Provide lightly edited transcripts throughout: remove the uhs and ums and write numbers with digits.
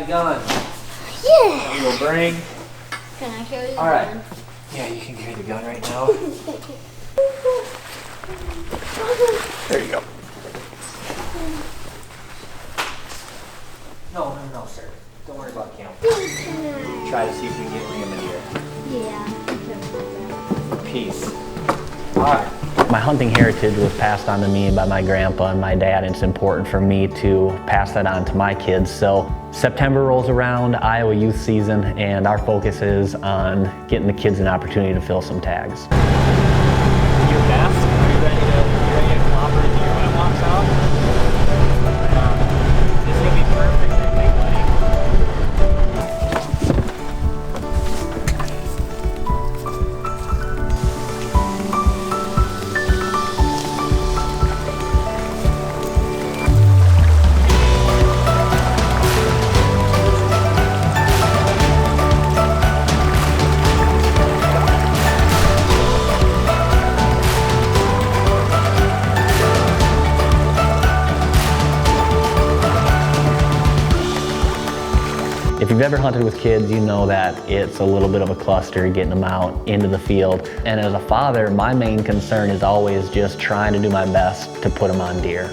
got a gun. Yeah. We will bring. Can I carry the All right. gun? Yeah, you can carry the gun right now. There you go. No, sir. Don't worry about Cam. Try to see if we can get Liam in here. Yeah. Peace. All right. My hunting heritage was passed on to me by my grandpa and my dad, and it's important for me to pass that on to my kids. So September rolls around, Iowa youth season, and our focus is on getting the kids an opportunity to fill some tags. Your best. Are you ready to clobber the deer when it walks out? This is gonna be perfect, I think, buddy. If you've ever hunted with kids, you know that it's a little bit of a cluster getting them out into the field. And as a father, my main concern is always just trying to do my best to put them on deer.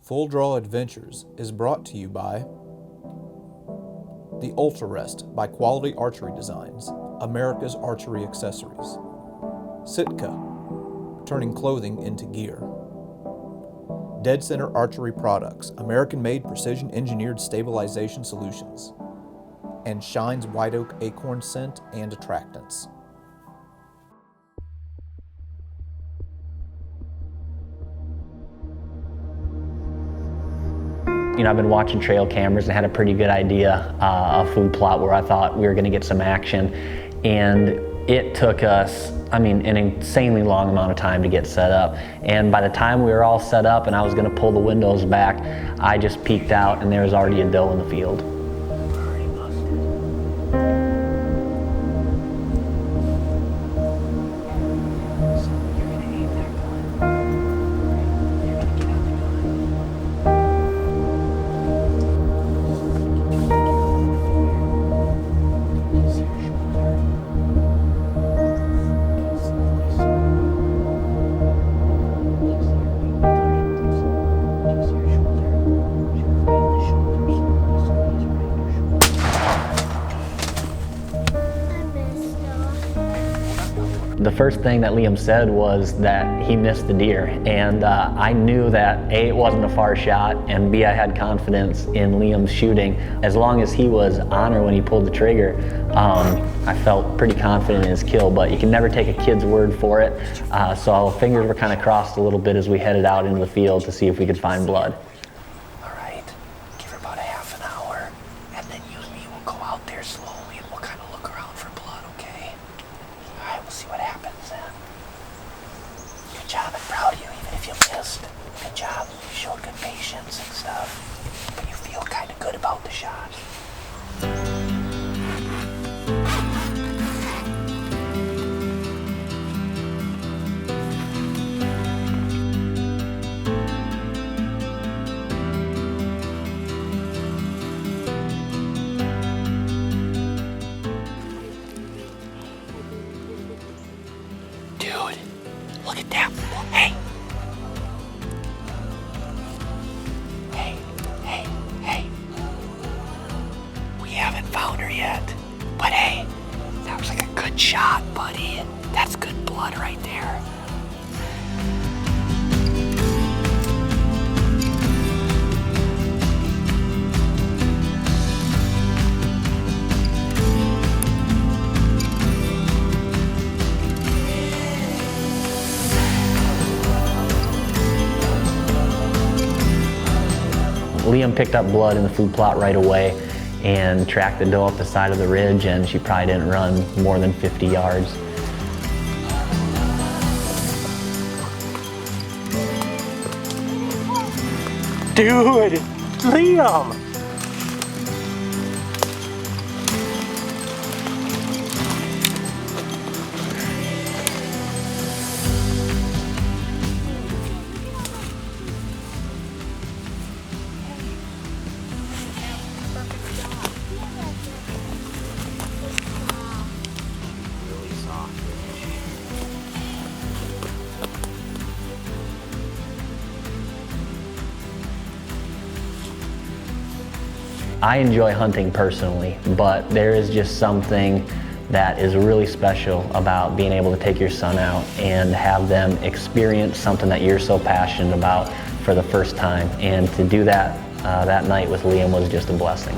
Full Draw Adventures is brought to you by the Ultra Rest by Quality Archery Designs, America's Archery Accessories. Sitka, turning clothing into gear. Dead Center Archery Products, American-made precision-engineered stabilization solutions. And Shine's White Oak Acorn Scent and Attractants. You know, I've been watching trail cameras and had a pretty good idea of food plot where I thought we were going to get some action. And it took us, an insanely long amount of time to get set up. And by the time we were all set up and I was going to pull the windows back, I just peeked out and there was already a doe in the field. The first thing that Liam said was that he missed the deer, and I knew that A, it wasn't a far shot, and B, I had confidence in Liam's shooting. As long as he was on her when he pulled the trigger, I felt pretty confident in his kill, but you can never take a kid's word for it, so fingers were kind of crossed a little bit as we headed out into the field to see if we could find blood. All right, give her about a half an hour, and then you and me will go out there slowly and we'll kind of look around for blood, okay? All right, we'll see what happens then. Good job, I'm proud of you, even if you missed. Good job, you showed good patience and stuff, but you feel kind of good about the shot. Dude, look at that. Hey. Hey. We haven't found her yet. But hey, that was like a good shot, buddy. That's good blood right there. Liam picked up blood in the food plot right away, and tracked the doe up the side of the ridge, and she probably didn't run more than 50 yards. Dude, Liam! I enjoy hunting personally, but there is just something that is really special about being able to take your son out and have them experience something that you're so passionate about for the first time. And to do that that night with Liam was just a blessing.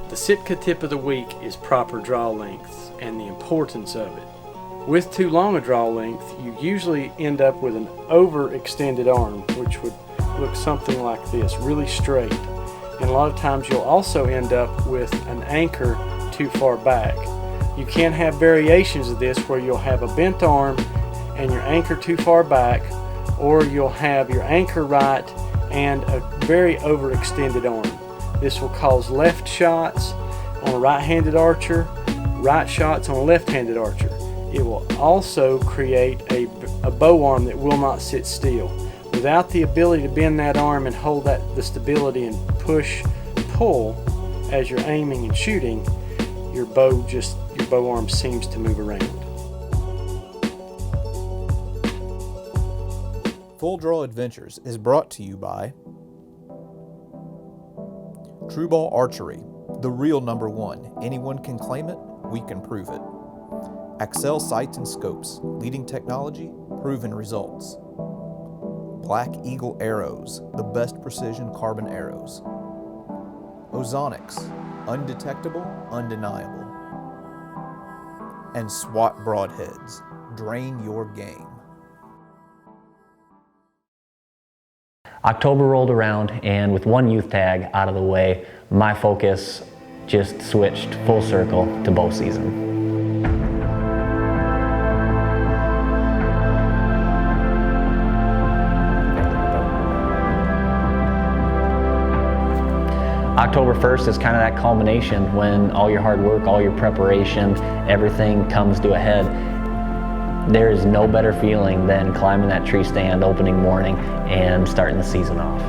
The Sitka tip of the week is proper draw lengths and the importance of it. With too long a draw length, you usually end up with an overextended arm, which would look something like this, really straight. And a lot of times you'll also end up with an anchor too far back. You can have variations of this where you'll have a bent arm and your anchor too far back, or you'll have your anchor right and a very overextended arm. This will cause left shots on a right-handed archer, right shots on a left-handed archer. It will also create a bow arm that will not sit still. Without the ability to bend that arm and hold the stability and push, pull as you're aiming and shooting, your bow arm seems to move around. Full Draw Adventures is brought to you by True Ball Archery, the real #1. Anyone can claim it, we can prove it. Axel Sights and Scopes, leading technology, proven results. Black Eagle Arrows, the best precision carbon arrows. Ozonics, undetectable, undeniable. And SWAT Broadheads, drain your game. October rolled around, and with one youth tag out of the way, my focus just switched full circle to bow season. October 1st is kind of that culmination when all your hard work, all your preparation, everything comes to a head. There is no better feeling than climbing that tree stand opening morning and starting the season off.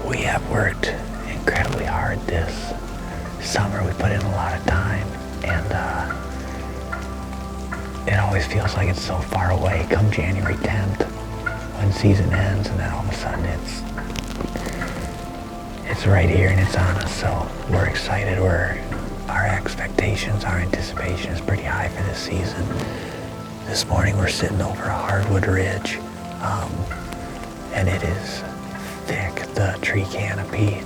We have worked incredibly hard this summer. We put in a lot of time, and it always feels like it's so far away come January 10th when season ends, and then all of a sudden it's right here and it's on us. So we're excited. Our expectations, our anticipation is pretty high for this season. This morning we're sitting over a hardwood ridge, and it is thick, the tree canopy.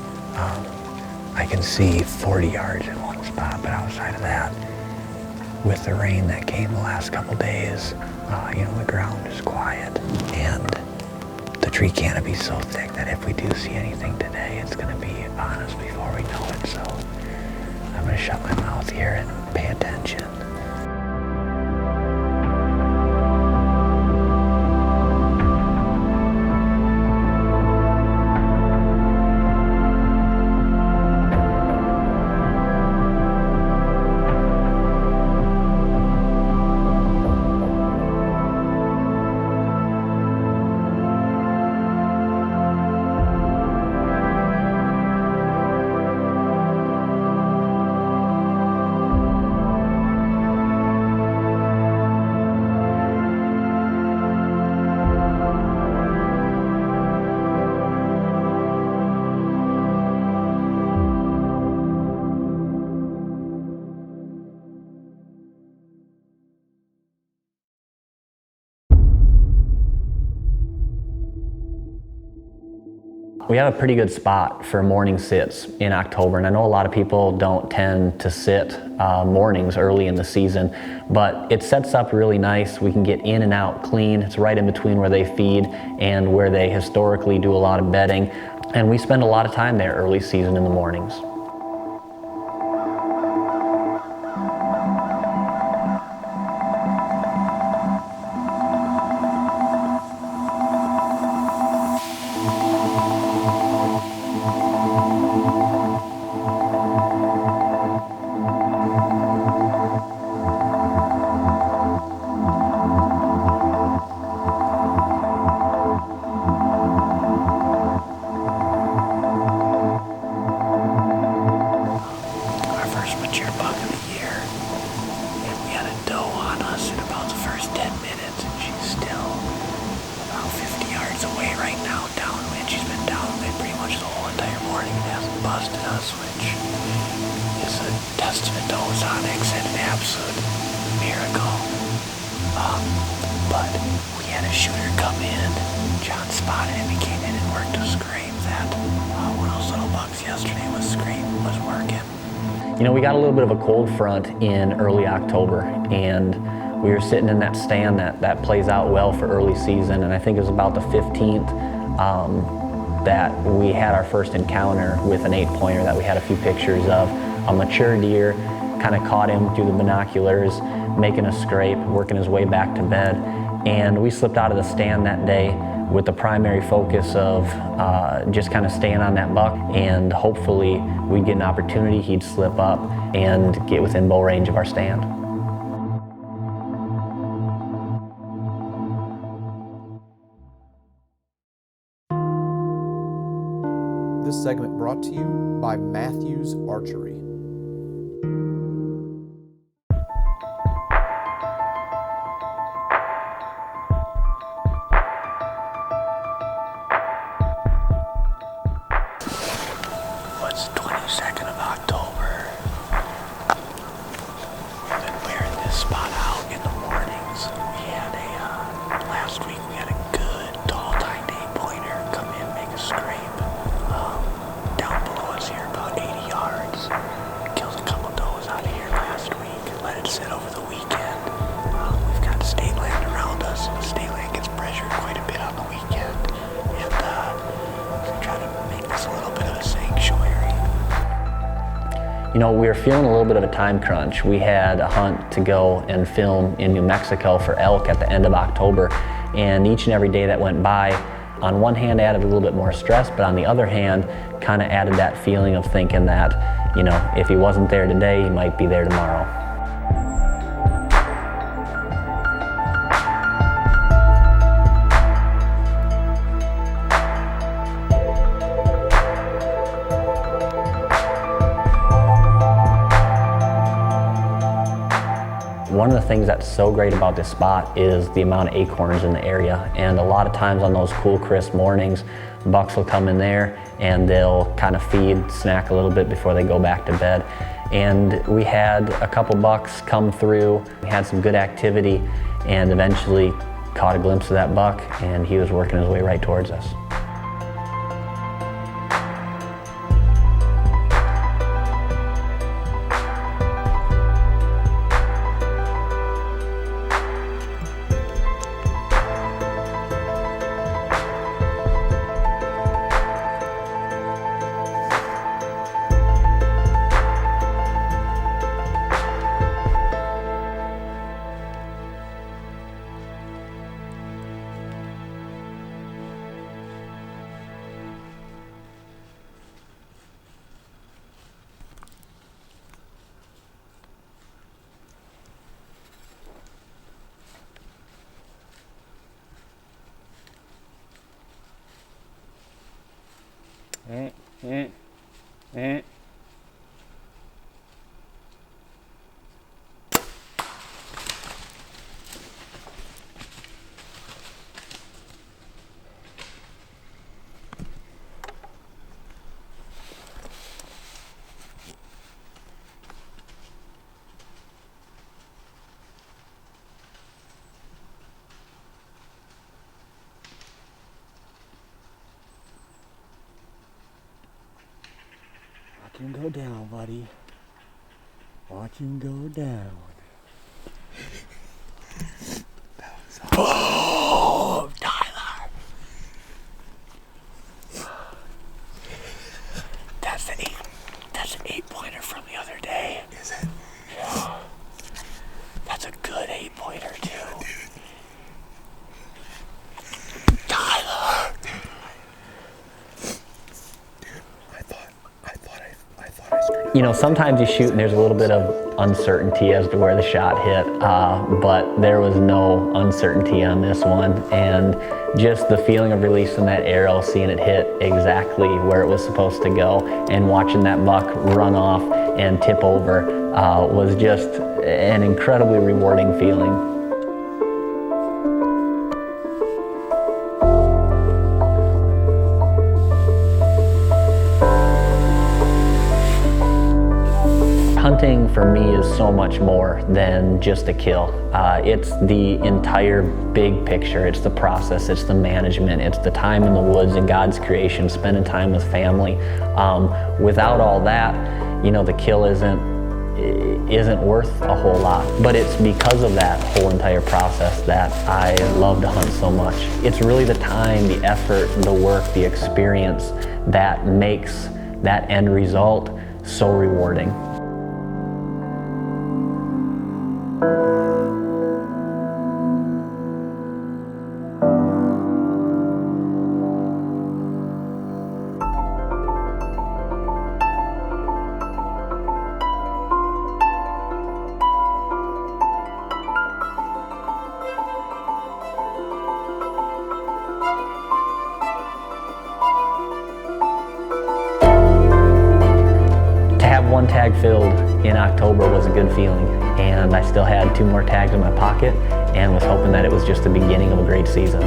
I can see 40 yards in one spot, but outside of that, with the rain that came the last couple days, the ground is quiet, and the tree canopy is so thick that if we do see anything today, it's going to be on us before we know it. So I'm going to shut my mouth here and pay attention. We have a pretty good spot for morning sits in October, and I know a lot of people don't tend to sit mornings early in the season, but it sets up really nice. We can get in and out clean. It's right in between where they feed and where they historically do a lot of bedding, and we spend a lot of time there early season in the mornings. Our first mature buck of the year, and we had a doe on us in about the first 10 minutes, and she's still about 50 yards away right now, downwind. She's been downwind pretty much the whole entire morning and hasn't busted us, which is a testament to ozonics and an absolute miracle. But we had a shooter come in. John spotted him. He came in and worked a scrape that one of those little bucks yesterday was working. You know, we got a little bit of a cold front in early October, and we were sitting in that stand that plays out well for early season, and I think it was about the 15th that we had our first encounter with an 8-pointer that we had a few pictures of. A mature deer, kind of caught him through the binoculars, making a scrape, working his way back to bed, and we slipped out of the stand that day with the primary focus of just kind of staying on that buck, and hopefully we'd get an opportunity, he'd slip up and get within bow range of our stand. This segment brought to you by Matthews Archery. What's 22nd of October? We've been wearing this spot out in the mornings. We had last week we had a good tall tined 8-pointer come in, make a scrape. Down below us here about 80 yards. Killed a couple does out here last week. Let it sit over the weekend. We've got state land around us, and the state land gets pressured quite a bit on the weekend. And we try to make this a little bit of a sanctuary. You know, we were feeling a little bit of a time crunch. We had a hunt to go and film in New Mexico for elk at the end of October, and each and every day that went by, on one hand added a little bit more stress, but on the other hand kind of added that feeling of thinking that, you know, if he wasn't there today, he might be there tomorrow. One of the things that's so great about this spot is the amount of acorns in the area, and a lot of times on those cool, crisp mornings, bucks will come in there and they'll kind of feed, snack a little bit before they go back to bed. And we had a couple bucks come through, we had some good activity, and eventually caught a glimpse of that buck, and he was working his way right towards us. him go down, buddy. Watch him go down. Boom, Tyler. That's an 8-pointer from the other day. Is it? Yeah. That's a good 8-pointer too. Tyler. I thought I screwed up. You know, sometimes you shoot and there's a little bit of uncertainty as to where the shot hit, but there was no uncertainty on this one. And just the feeling of releasing that arrow, seeing it hit exactly where it was supposed to go, and watching that buck run off and tip over was just an incredibly rewarding feeling. Hunting for me is so much more than just a kill. It's the entire big picture. It's the process, it's the management, it's the time in the woods and God's creation, spending time with family. Without all that, you know, the kill isn't worth a whole lot. But it's because of that whole entire process that I love to hunt so much. It's really the time, the effort, the work, the experience that makes that end result so rewarding. One tag filled in October was a good feeling, and I still had 2 more tags in my pocket and was hoping that it was just the beginning of a great season.